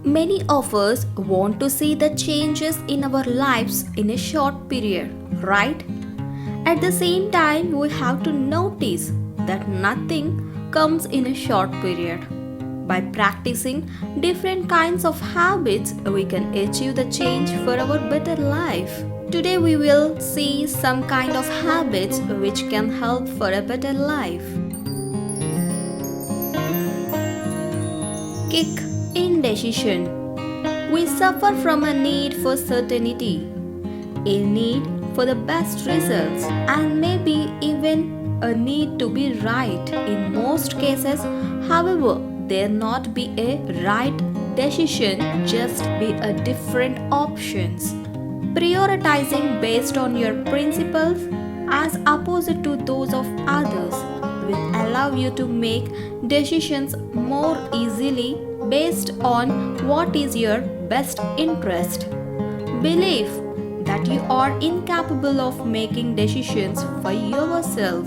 Many of us want to see the changes in our lives in a short period, right? At the same time, we have to notice that nothing comes in a short period. By practicing different kinds of habits, we can achieve the change for our better life. Today, we will see some kind of habits which can help for a better life. Kick indecision. We suffer from a need for certainty, a need for the best results, and maybe even a need to be right. In most cases, however, there not be a right decision, just be a different options. Prioritizing based on your principles as opposite to those of others will allow you to make decisions more easily based on what is your best interest. Believe that you are incapable of making decisions for yourself.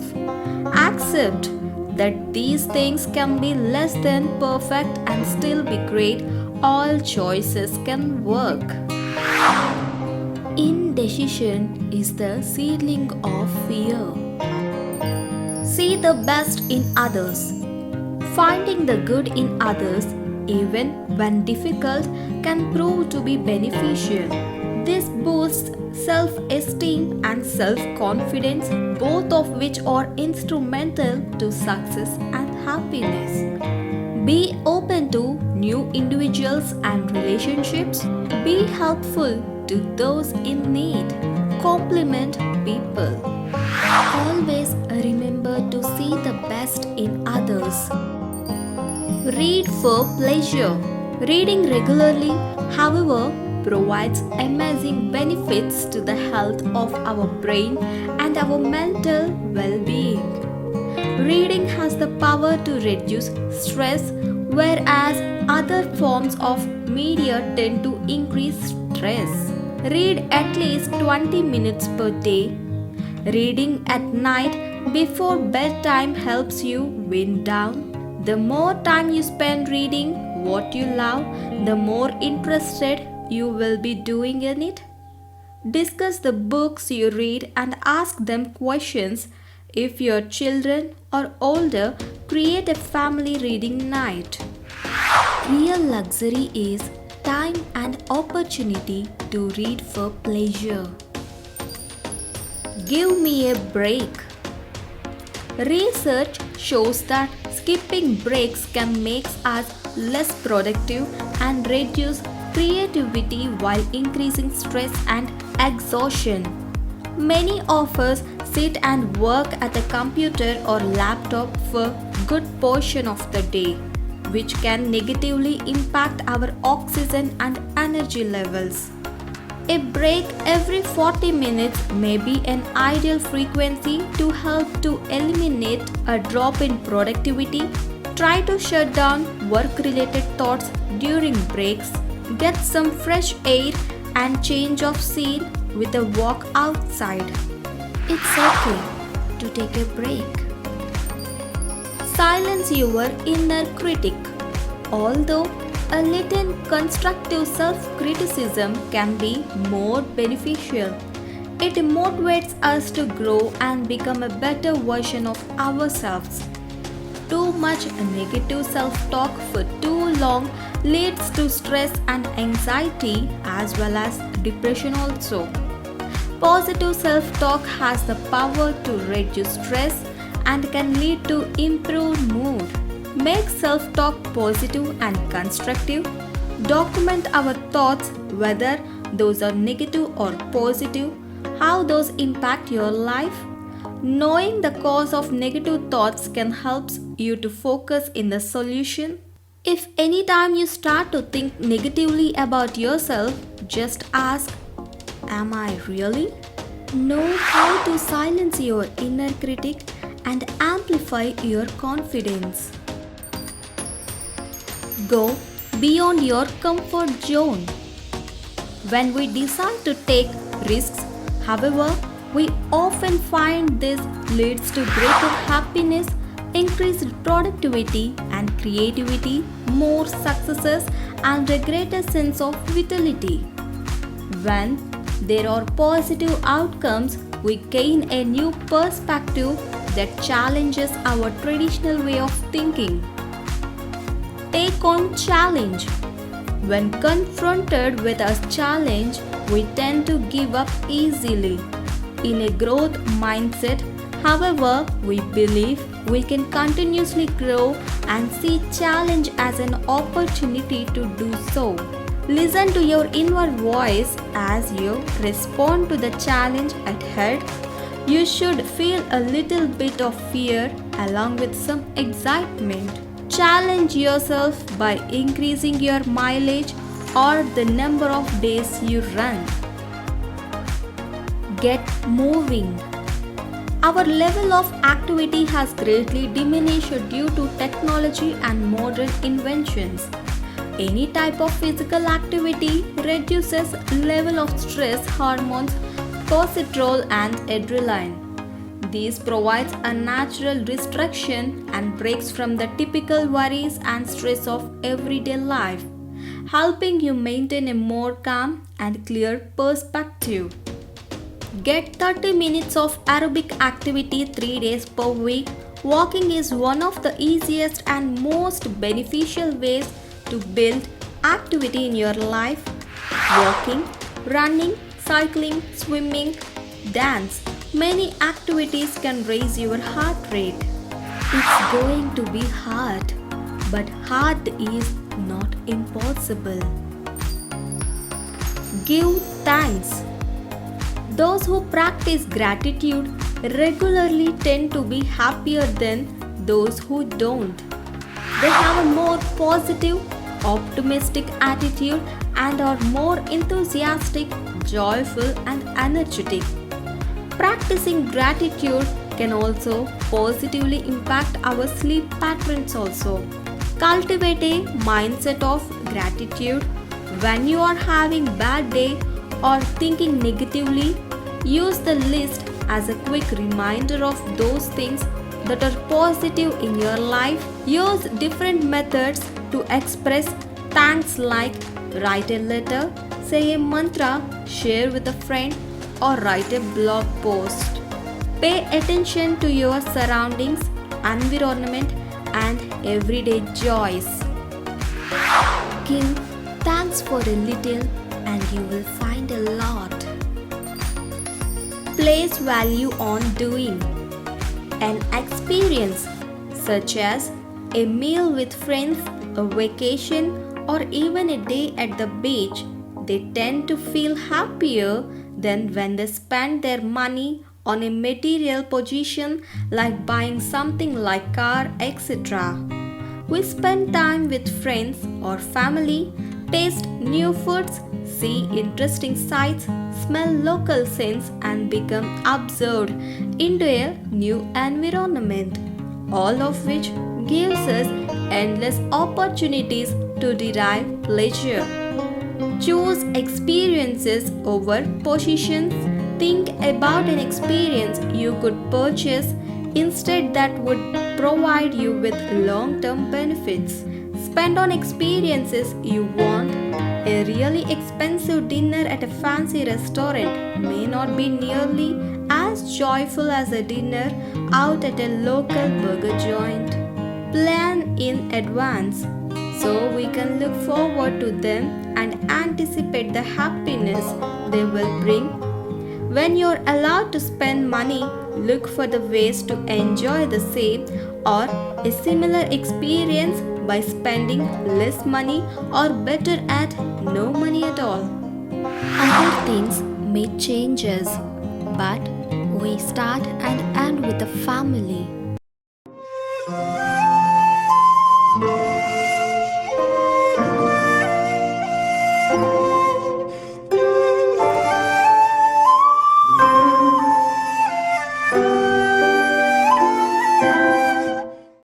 Accept that these things can be less than perfect and still be great. All choices can work. Indecision is the seedling of fear. See the best in others. Finding the good in others, even when difficult, can prove to be beneficial. This boosts self-esteem and self-confidence, both of which are instrumental to success and happiness. Be open to new individuals and relationships. Be helpful to those in need. Compliment people. Always remember to see the best in others. Read for pleasure. Reading regularly, however, provides amazing benefits to the health of our brain and our mental well-being. Reading has the power to reduce stress, whereas other forms of media tend to increase stress. Read at least 20 minutes per day. Reading at night before bedtime helps you wind down. The more time you spend reading what you love, the more interested you will be doing in it. Discuss the books you read and ask them questions. If your children are older, create a family reading night. Real luxury is time and opportunity to read for pleasure. Give me a break. Research shows that skipping breaks can make us less productive and reduce creativity while increasing stress and exhaustion. Many of us sit and work at a computer or laptop for good portion of the day, which can negatively impact our oxygen and energy levels. A break every 40 minutes may be an ideal frequency to help to eliminate a drop in productivity. Try to shut down work-related thoughts during breaks. Get some fresh air and change of scene with a walk outside. It's okay to take a break. Silence your inner critic. Although a little constructive self-criticism can be more beneficial. It motivates us to grow and become a better version of ourselves. Too much negative self-talk for too long leads to stress and anxiety as well as depression also. Positive self-talk has the power to reduce stress and can lead to improved mood. Make self-talk positive and constructive. Document our thoughts, whether those are negative or positive, how those impact your life. Knowing the cause of negative thoughts can help you to focus in the solution. If anytime you start to think negatively about yourself, just ask, am I really? Know how to silence your inner critic and amplify your confidence. Go beyond your comfort zone. When we decide to take risks, however, We often find this leads to greater happiness, increased productivity and creativity, more successes, and a greater sense of vitality. When there are positive outcomes, we gain a new perspective that challenges our traditional way of thinking. Take on challenge. When confronted with a challenge, we tend to give up easily. In a growth mindset, however, we believe we can continuously grow and see challenge as an opportunity to do so. Listen to your inner voice as you respond to the challenge at hand. You should feel a little bit of fear along with some excitement. Challenge yourself by increasing your mileage or the number of days you run. Get moving. Our level of activity has greatly diminished due to technology and modern inventions. Any type of physical activity reduces level of stress hormones, cortisol and adrenaline. This provides a natural distraction and breaks from the typical worries and stress of everyday life, helping you maintain a more calm and clear perspective. Get 30 minutes of aerobic activity 3 days per week. Walking is one of the easiest and most beneficial ways to build activity in your life. Walking, running, cycling, swimming, dance. Many activities can raise your heart rate. It's going to be hard, but hard is not impossible. Give thanks. Those who practice gratitude regularly tend to be happier than those who don't. They have a more positive, optimistic attitude and are more enthusiastic, joyful, and energetic. Practicing gratitude can also positively impact our sleep patterns also. Cultivate a mindset of gratitude. When you are having bad day or thinking negatively, use the list as a quick reminder of those things that are positive in your life. Use different methods to express thanks like write a letter, say a mantra, share with a friend, or write a blog post. Pay attention to your surroundings, environment, and everyday joys. Give thanks for a little and you will find a lot. Place value on doing. An experience such as a meal with friends, a vacation, or even a day at the beach, they tend to feel happier than when they spend their money on a material possession like buying something like car, etc. We spend time with friends or family, taste new foods, see interesting sights, smell local scents, and become absorbed into a new environment, all of which gives us endless opportunities to derive pleasure. Choose experiences over possessions. Think about an experience you could purchase instead that would provide you with long-term benefits. Spend on experiences you want. A really expensive dinner at a fancy restaurant may not be nearly as joyful as a dinner out at a local burger joint. Plan in advance so we can look forward to them and anticipate the happiness they will bring. When you're allowed to spend money, look for the ways to enjoy the same or a similar experience by spending less money or better at no money at all. Other things may change us, but we start and end with the family.